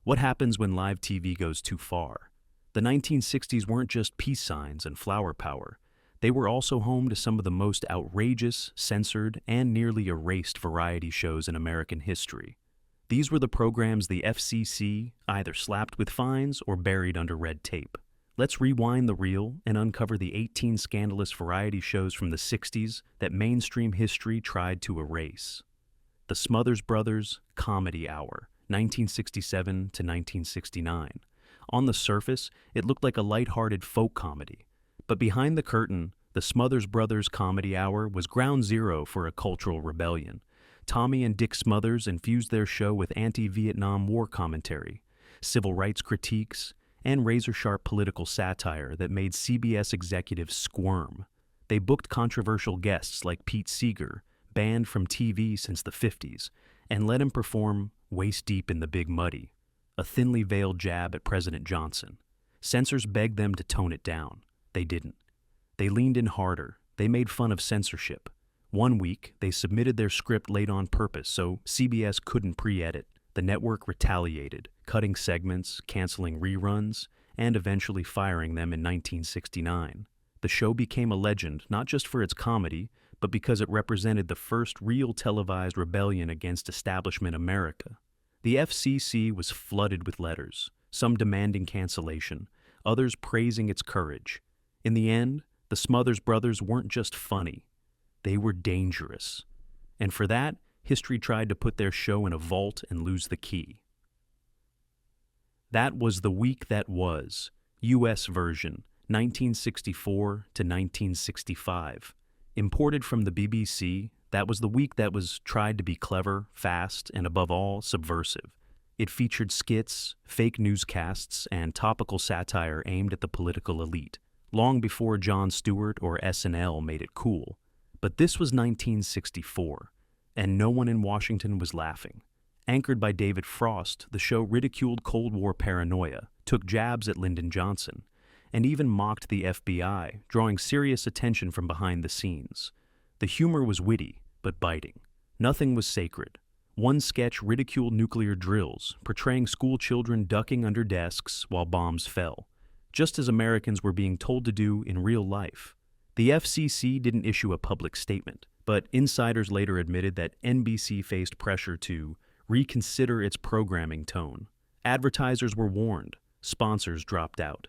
What happens when live TV goes too far? The 1960s weren't just peace signs and flower power. They were also home to some of the most outrageous, censored, and nearly erased variety shows in American history. These were the programs the FCC either slapped with fines or buried under red tape. Let's rewind the reel and uncover the 18 scandalous variety shows from the 60s that mainstream history tried to erase. The Smothers Brothers Comedy Hour, 1967 to 1969. On the surface, it looked like a lighthearted folk comedy. But behind the curtain, the Smothers Brothers Comedy Hour was ground zero for a cultural rebellion. Tommy and Dick Smothers infused their show with anti-Vietnam War commentary, civil rights critiques, and razor-sharp political satire that made CBS executives squirm. They booked controversial guests like Pete Seeger, banned from TV since the 50s, and let him perform waist-deep in the Big Muddy, a thinly veiled jab at President Johnson. Censors begged them to tone it down. They didn't. They leaned in harder. They made fun of censorship. One week, they submitted their script late on purpose so CBS couldn't pre-edit. The network retaliated, cutting segments, canceling reruns, and eventually firing them in 1969. The show became a legend not just for its comedy, but because it represented the first real televised rebellion against establishment America. The FCC was flooded with letters, some demanding cancellation, others praising its courage. In the end, the Smothers Brothers weren't just funny, they were dangerous. And for that, history tried to put their show in a vault and lose the key. That was The Week That Was, U.S. version, 1964 to 1965. Imported from the BBC, that was the week that was tried to be clever, fast, and above all, subversive. It featured skits, fake newscasts, and topical satire aimed at the political elite, long before Jon Stewart or SNL made it cool. But this was 1964, and no one in Washington was laughing. Anchored by David Frost, the show ridiculed Cold War paranoia, took jabs at Lyndon Johnson, and even mocked the FBI, drawing serious attention from behind the scenes. The humor was witty, but biting. Nothing was sacred. One sketch ridiculed nuclear drills, portraying school children ducking under desks while bombs fell, just as Americans were being told to do in real life. The FCC didn't issue a public statement, but insiders later admitted that NBC faced pressure to reconsider its programming tone. Advertisers were warned, sponsors dropped out.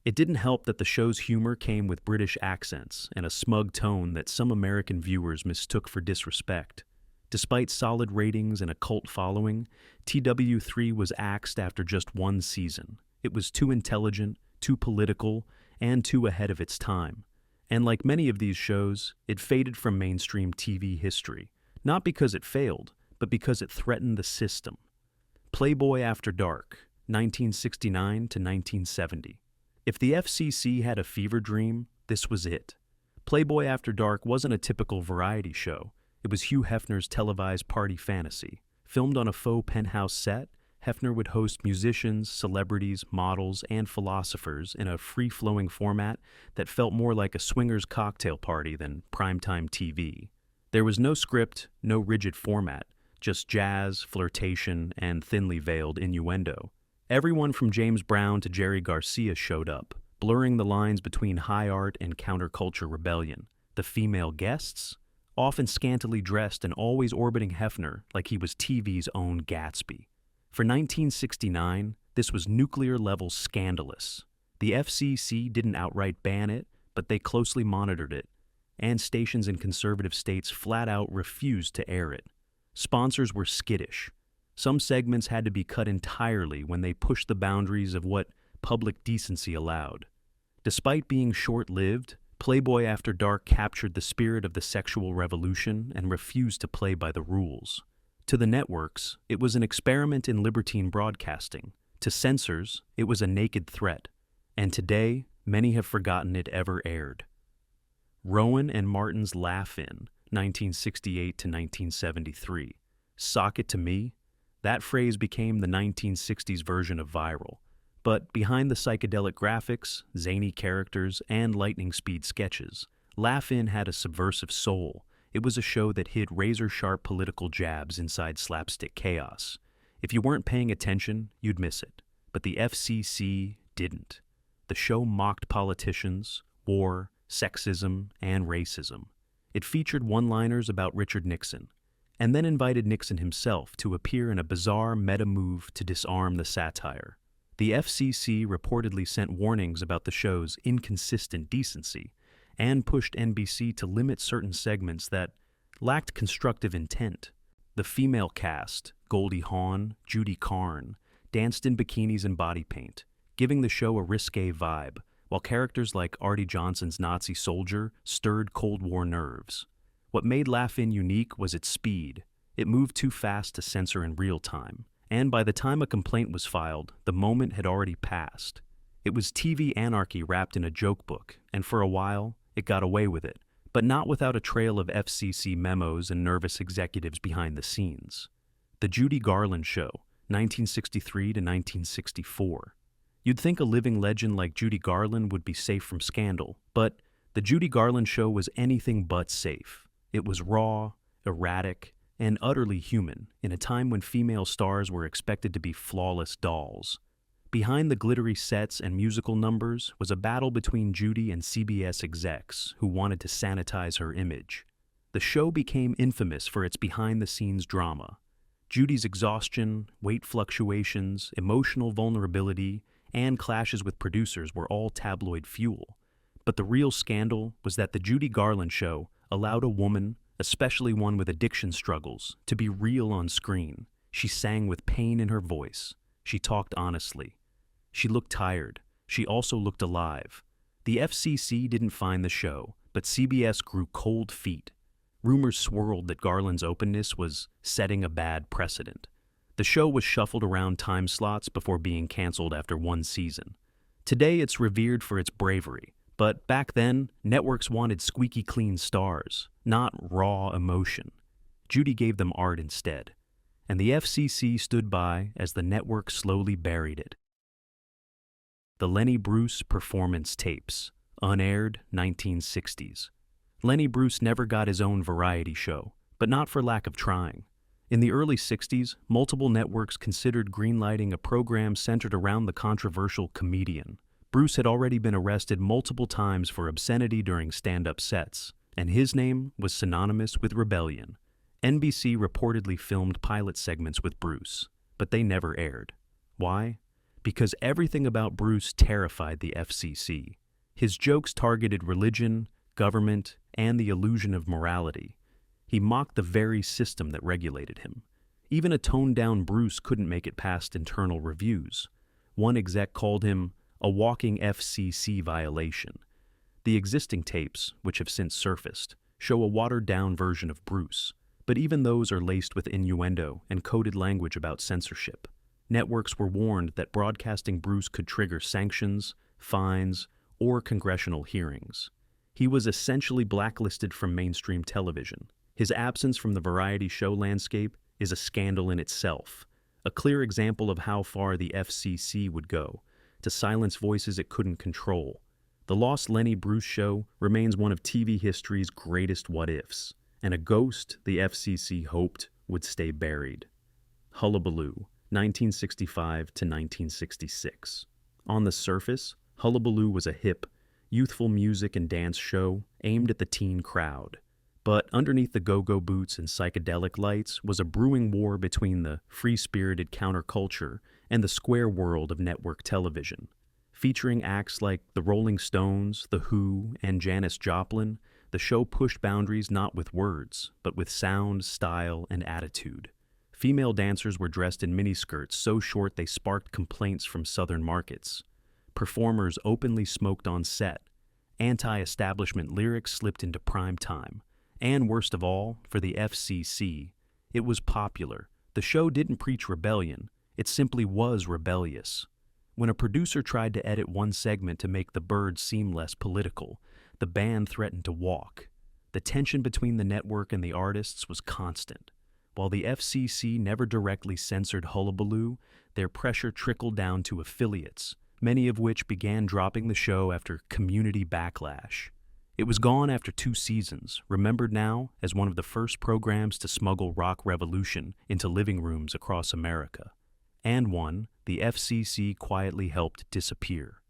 It didn't help that the show's humor came with British accents and a smug tone that some American viewers mistook for disrespect. Despite solid ratings and a cult following, TW3 was axed after just one season. It was too intelligent, too political, and too ahead of its time. And like many of these shows, it faded from mainstream TV history, not because it failed, but because it threatened the system. Playboy After Dark, 1969 to 1970. If the FCC had a fever dream, this was it. Playboy After Dark wasn't a typical variety show. It was Hugh Hefner's televised party fantasy. Filmed on a faux penthouse set, Hefner would host musicians, celebrities, models, and philosophers in a free-flowing format that felt more like a swingers cocktail party than primetime TV. There was no script, no rigid format, just jazz, flirtation, and thinly veiled innuendo. Everyone from James Brown to Jerry Garcia showed up, blurring the lines between high art and counterculture rebellion. The female guests, often scantily dressed and always orbiting Hefner like he was TV's own Gatsby. For 1969, this was nuclear-level scandalous. The FCC didn't outright ban it, but they closely monitored it, and stations in conservative states flat-out refused to air it. Sponsors were skittish. Some segments had to be cut entirely when they pushed the boundaries of what public decency allowed. Despite being short-lived, Playboy After Dark captured the spirit of the sexual revolution and refused to play by the rules. To the networks, it was an experiment in libertine broadcasting. To censors, it was a naked threat. And today, many have forgotten it ever aired. Rowan and Martin's Laugh-In, 1968 to 1973. Sock it to me? That phrase became the 1960s version of viral. But behind the psychedelic graphics, zany characters, and lightning-speed sketches, Laugh-In had a subversive soul. It was a show that hid razor-sharp political jabs inside slapstick chaos. If you weren't paying attention, you'd miss it. But the FCC didn't. The show mocked politicians, war, sexism, and racism. It featured one-liners about Richard Nixon, and then invited Nixon himself to appear in a bizarre meta move to disarm the satire. The FCC reportedly sent warnings about the show's inconsistent decency and pushed NBC to limit certain segments that lacked constructive intent. The female cast, Goldie Hawn, Judy Carn, danced in bikinis and body paint, giving the show a risque vibe, while characters like Artie Johnson's Nazi soldier stirred Cold War nerves. What made Laugh-In unique was its speed. It moved too fast to censor in real time, and by the time a complaint was filed, the moment had already passed. It was TV anarchy wrapped in a joke book, and for a while, it got away with it, but not without a trail of FCC memos and nervous executives behind the scenes. The Judy Garland Show, 1963 to 1964. You'd think a living legend like Judy Garland would be safe from scandal, but the Judy Garland Show was anything but safe. It was raw, erratic, and utterly human in a time when female stars were expected to be flawless dolls. Behind the glittery sets and musical numbers was a battle between Judy and CBS execs who wanted to sanitize her image. The show became infamous for its behind-the-scenes drama. Judy's exhaustion, weight fluctuations, emotional vulnerability, and clashes with producers were all tabloid fuel. But the real scandal was that the Judy Garland Show allowed a woman, especially one with addiction struggles, to be real on screen. She sang with pain in her voice. She talked honestly. She looked tired. She also looked alive. The FCC didn't find the show, but CBS grew cold feet. Rumors swirled that Garland's openness was setting a bad precedent. The show was shuffled around time slots before being canceled after one season. Today it's revered for its bravery, but back then, networks wanted squeaky clean stars, not raw emotion. Judy gave them art instead, and the FCC stood by as the network slowly buried it. The Lenny Bruce Performance Tapes, unaired 1960s. Lenny Bruce never got his own variety show, but not for lack of trying. In the early 60s, multiple networks considered greenlighting a program centered around the controversial comedian. Bruce had already been arrested multiple times for obscenity during stand-up sets, and his name was synonymous with rebellion. NBC reportedly filmed pilot segments with Bruce, but they never aired. Why? Because everything about Bruce terrified the FCC. His jokes targeted religion, government, and the illusion of morality. He mocked the very system that regulated him. Even a toned-down Bruce couldn't make it past internal reviews. One exec called him a walking FCC violation. The existing tapes, which have since surfaced, show a watered-down version of Bruce, but even those are laced with innuendo and coded language about censorship. Networks were warned that broadcasting Bruce could trigger sanctions, fines, or congressional hearings. He was essentially blacklisted from mainstream television. His absence from the variety show landscape is a scandal in itself, a clear example of how far the FCC would go to silence voices it couldn't control. The lost Lenny Bruce Show remains one of TV history's greatest what-ifs, and a ghost the FCC hoped would stay buried. Hullabaloo, 1965 to 1966. On the surface, Hullabaloo was a hip, youthful music and dance show aimed at the teen crowd. But underneath the go-go boots and psychedelic lights was a brewing war between the free-spirited counterculture and the square world of network television. Featuring acts like the Rolling Stones, The Who, and Janis Joplin, the show pushed boundaries not with words, but with sound, style, and attitude. Female dancers were dressed in miniskirts so short they sparked complaints from southern markets. Performers openly smoked on set. Anti-establishment lyrics slipped into prime time. And worst of all, for the FCC, it was popular. The show didn't preach rebellion, it simply was rebellious. When a producer tried to edit one segment to make the Byrds seem less political, the band threatened to walk. The tension between the network and the artists was constant. While the FCC never directly censored Hullabaloo, their pressure trickled down to affiliates, many of which began dropping the show after community backlash. It was gone after 2 seasons, remembered now as one of the first programs to smuggle rock revolution into living rooms across America, and one the FCC quietly helped disappear.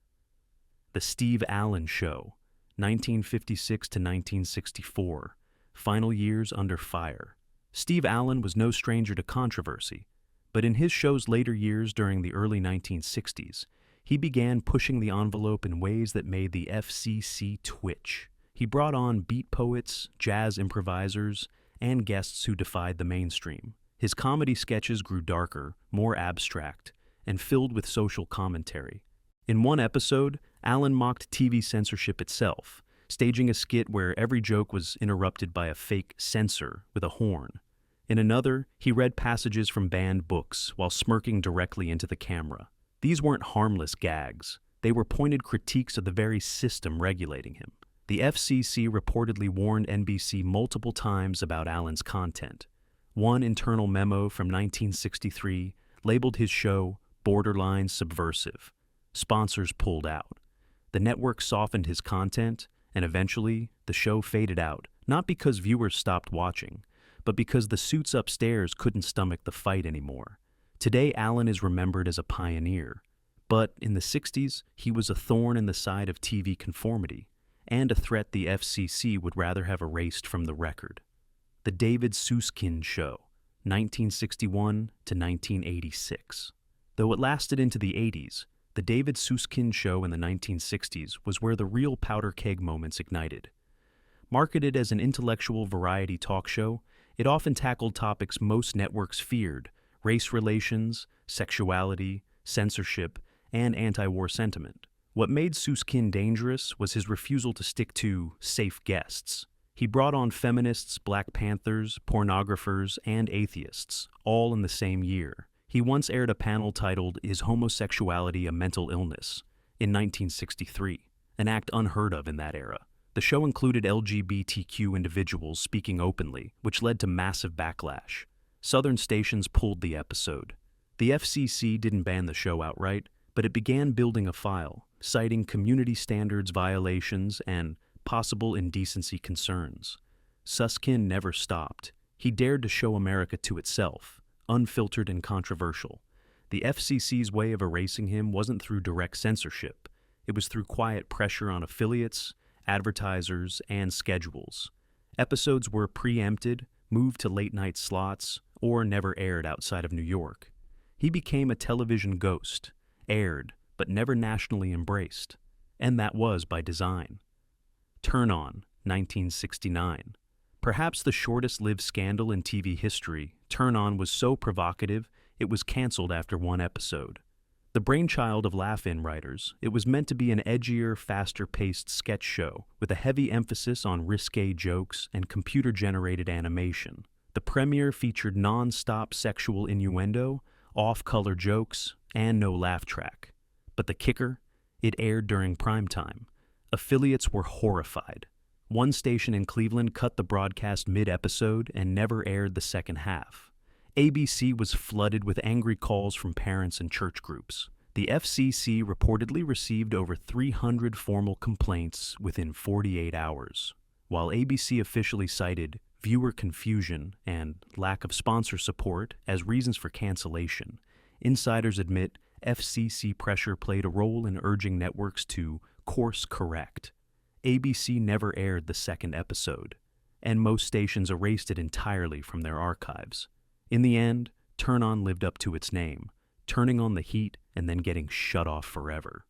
The Steve Allen Show, 1956 to 1964, final years under fire. Steve Allen was no stranger to controversy, but in his show's later years during the early 1960s, he began pushing the envelope in ways that made the FCC twitch. He brought on beat poets, jazz improvisers, and guests who defied the mainstream. His comedy sketches grew darker, more abstract, and filled with social commentary. In one episode, Allen mocked TV censorship itself, staging a skit where every joke was interrupted by a fake censor with a horn. In another, he read passages from banned books while smirking directly into the camera. These weren't harmless gags. They were pointed critiques of the very system regulating him. The FCC reportedly warned NBC multiple times about Allen's content. One internal memo from 1963 labeled his show borderline subversive. Sponsors pulled out. The network softened his content, and eventually, the show faded out, not because viewers stopped watching, but because the suits upstairs couldn't stomach the fight anymore. Today, Allen is remembered as a pioneer, but in the 60s, he was a thorn in the side of TV conformity, and a threat the FCC would rather have erased from the record. The David Susskind Show, 1961 to 1986. Though it lasted into the 80s, the David Susskind Show in the 1960s was where the real powder keg moments ignited. Marketed as an intellectual variety talk show, it often tackled topics most networks feared: race relations, sexuality, censorship, and anti-war sentiment. What made Susskind dangerous was his refusal to stick to safe guests. He brought on feminists, Black Panthers, pornographers, and atheists, all in the same year. He once aired a panel titled "Is Homosexuality a Mental Illness?" in 1963, an act unheard of in that era. The show included LGBTQ individuals speaking openly, which led to massive backlash. Southern stations pulled the episode. The FCC didn't ban the show outright, but it began building a file, citing community standards violations and possible indecency concerns. Susskind never stopped. He dared to show America to itself, unfiltered and controversial. The FCC's way of erasing him wasn't through direct censorship. It was through quiet pressure on affiliates, advertisers, and schedules. Episodes were preempted, moved to late-night slots, or never aired outside of New York. He became a television ghost, aired, but never nationally embraced. And that was by design. Turn On, 1969. Perhaps the shortest-lived scandal in TV history, Turn On was so provocative it was canceled after one episode. The brainchild of Laugh-In writers, it was meant to be an edgier, faster-paced sketch show with a heavy emphasis on risque jokes and computer-generated animation. The premiere featured non-stop sexual innuendo, off-color jokes, and no laugh track. But the kicker? It aired during prime time. Affiliates were horrified. One station in Cleveland cut the broadcast mid-episode and never aired the second half. ABC was flooded with angry calls from parents and church groups. The FCC reportedly received over 300 formal complaints within 48 hours. While ABC officially cited viewer confusion and lack of sponsor support as reasons for cancellation, insiders admit FCC pressure played a role in urging networks to course correct. ABC never aired the second episode, and most stations erased it entirely from their archives. In the end, Turn On lived up to its name, turning on the heat and then getting shut off forever.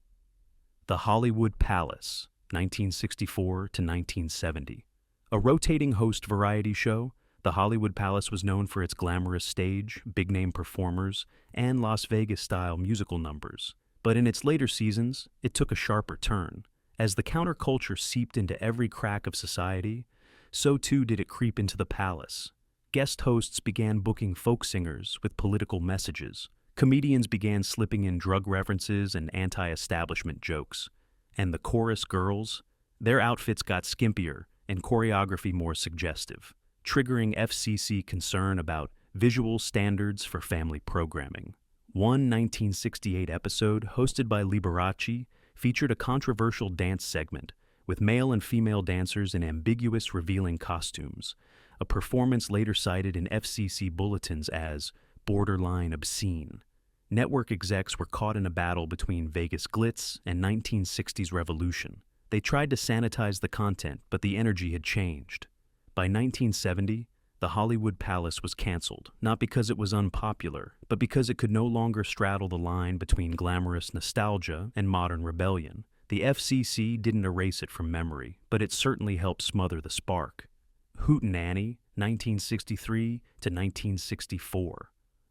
The Hollywood Palace, 1964 to 1970. A rotating host variety show, the Hollywood Palace was known for its glamorous stage, big-name performers, and Las Vegas-style musical numbers. But in its later seasons, it took a sharper turn. As the counterculture seeped into every crack of society, so too did it creep into the palace. Guest hosts began booking folk singers with political messages. Comedians began slipping in drug references and anti-establishment jokes. And the chorus girls, their outfits got skimpier and choreography more suggestive, triggering FCC concern about visual standards for family programming. One 1968 episode, hosted by Liberace, featured a controversial dance segment with male and female dancers in ambiguous, revealing costumes, a performance later cited in FCC bulletins as borderline obscene. Network execs were caught in a battle between Vegas glitz and 1960s revolution. They tried to sanitize the content, but the energy had changed. By 1970, the Hollywood Palace was canceled, not because it was unpopular, but because it could no longer straddle the line between glamorous nostalgia and modern rebellion. The FCC didn't erase it from memory, but it certainly helped smother the spark. Hootenanny, 1963 to 1964.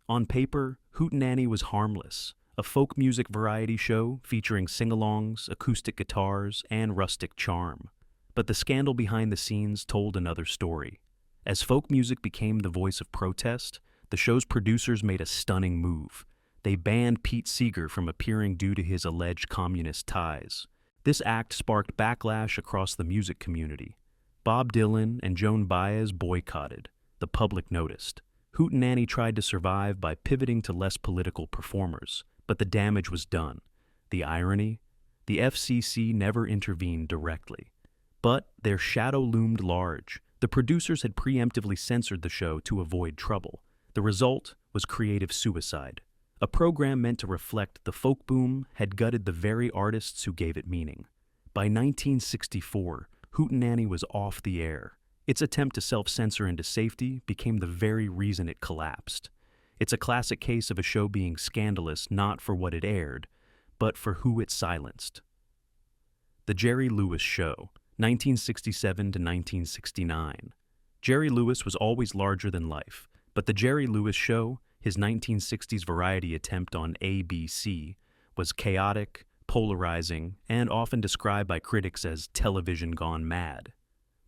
On paper, Hootenanny was harmless, a folk music variety show featuring sing-alongs, acoustic guitars, and rustic charm. But the scandal behind the scenes told another story. As folk music became the voice of protest, the show's producers made a stunning move. They banned Pete Seeger from appearing due to his alleged communist ties. This act sparked backlash across the music community. Bob Dylan and Joan Baez boycotted. The public noticed. Hootenanny tried to survive by pivoting to less political performers, but the damage was done. The irony? The FCC never intervened directly. But their shadow loomed large. The producers had preemptively censored the show to avoid trouble. The result was creative suicide. A program meant to reflect the folk boom had gutted the very artists who gave it meaning. By 1964, Hootenanny was off the air. Its attempt to self-censor into safety became the very reason it collapsed. It's a classic case of a show being scandalous not for what it aired, but for who it silenced. The Jerry Lewis Show, 1967 to 1969. Jerry Lewis was always larger than life, but The Jerry Lewis Show, his 1960s variety attempt on ABC, was chaotic, polarizing, and often described by critics as television gone mad.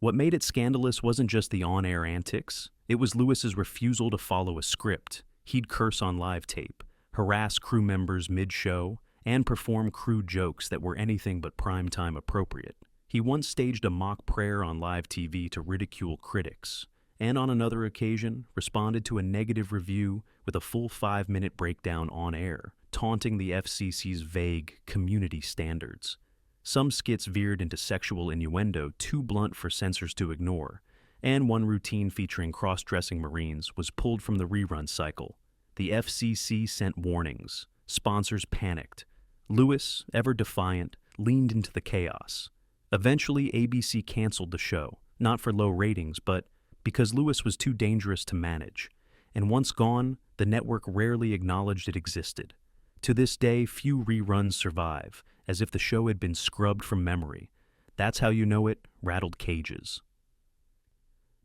What made it scandalous wasn't just the on-air antics, it was Lewis's refusal to follow a script. He'd curse on live tape, harass crew members mid-show, and perform crude jokes that were anything but primetime appropriate. He once staged a mock prayer on live TV to ridicule critics, and on another occasion responded to a negative review with a full 5-minute breakdown on air, taunting the FCC's vague community standards. Some skits veered into sexual innuendo too blunt for censors to ignore, and one routine featuring cross-dressing Marines was pulled from the rerun cycle. The FCC sent warnings. Sponsors panicked. Lewis, ever defiant, leaned into the chaos. Eventually, ABC canceled the show, not for low ratings, but because Lewis was too dangerous to manage. And once gone, the network rarely acknowledged it existed. To this day, few reruns survive, as if the show had been scrubbed from memory. That's how you know it rattled cages.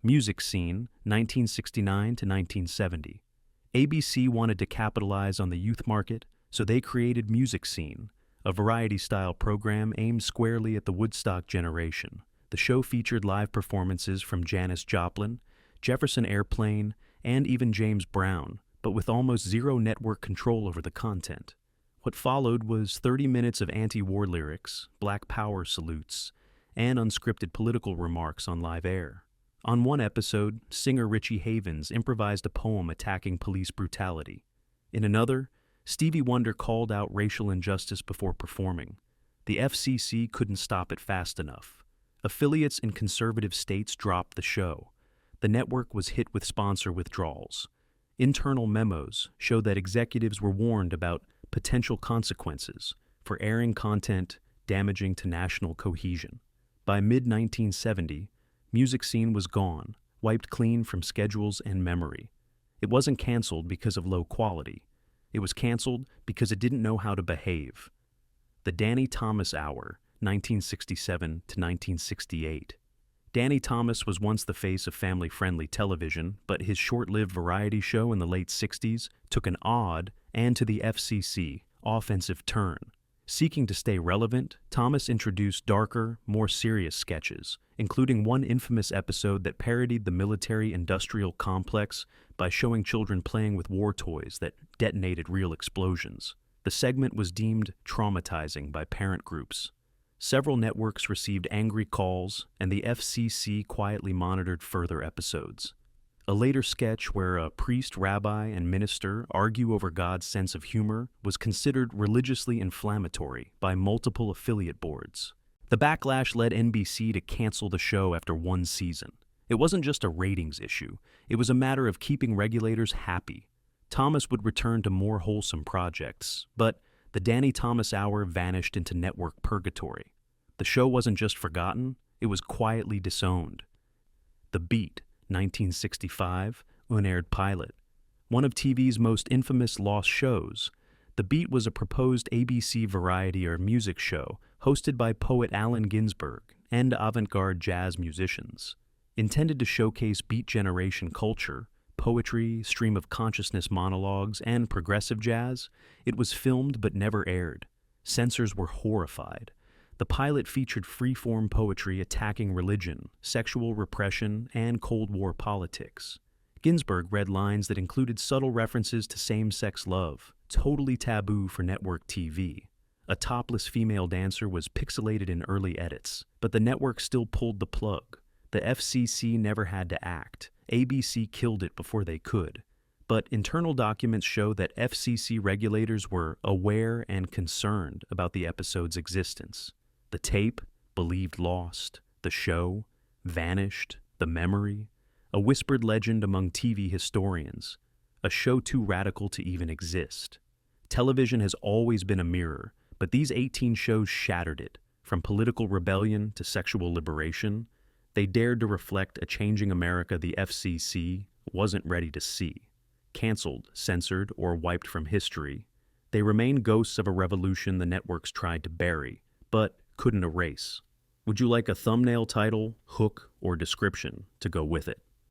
Music Scene, 1969 to 1970. ABC wanted to capitalize on the youth market, so they created Music Scene, a variety-style program aimed squarely at the Woodstock generation. The show featured live performances from Janis Joplin, Jefferson Airplane, and even James Brown, but with almost zero network control over the content. What followed was 30 minutes of anti-war lyrics, Black Power salutes, and unscripted political remarks on live air. On one episode, singer Richie Havens improvised a poem attacking police brutality. In another, Stevie Wonder called out racial injustice before performing. The FCC couldn't stop it fast enough. Affiliates in conservative states dropped the show. The network was hit with sponsor withdrawals. Internal memos showed that executives were warned about potential consequences for airing content damaging to national cohesion. By mid-1970, Music Scene was gone, wiped clean from schedules and memory. It wasn't canceled because of low quality. It was canceled because it didn't know how to behave. The Danny Thomas Hour, 1967 to 1968. Danny Thomas was once the face of family-friendly television, but his short-lived variety show in the late 60s took an odd, and to the FCC, offensive turn. Seeking to stay relevant, Thomas introduced darker, more serious sketches, including one infamous episode that parodied the military-industrial complex by showing children playing with war toys that detonated real explosions. The segment was deemed traumatizing by parent groups. Several networks received angry calls, and the FCC quietly monitored further episodes. A later sketch where a priest, rabbi, and minister argue over God's sense of humor was considered religiously inflammatory by multiple affiliate boards. The backlash led NBC to cancel the show after one season. It wasn't just a ratings issue, it was a matter of keeping regulators happy. Thomas would return to more wholesome projects, but the Danny Thomas Hour vanished into network purgatory. The show wasn't just forgotten, it was quietly disowned. The Beat, 1965, unaired pilot. One of TV's most infamous lost shows, The Beat was a proposed ABC variety or music show hosted by poet Allen Ginsberg and avant-garde jazz musicians. Intended to showcase Beat Generation culture, poetry, stream of consciousness monologues, and progressive jazz, it was filmed but never aired. Censors were horrified. The pilot featured free-form poetry attacking religion, sexual repression, and Cold War politics. Ginsberg read lines that included subtle references to same-sex love, totally taboo for network TV. A topless female dancer was pixelated in early edits, but the network still pulled the plug. The FCC never had to act. ABC killed it before they could. But internal documents show that FCC regulators were aware and concerned about the episode's existence. The tape, believed lost. The show, vanished. The memory, a whispered legend among TV historians. A show too radical to even exist. Television has always been a mirror, but these 18 shows shattered it. From political rebellion to sexual liberation, they dared to reflect a changing America the FCC wasn't ready to see. Canceled, censored, or wiped from history, they remain ghosts of a revolution the networks tried to bury, but couldn't erase. Would you like a thumbnail title, hook, or description to go with it?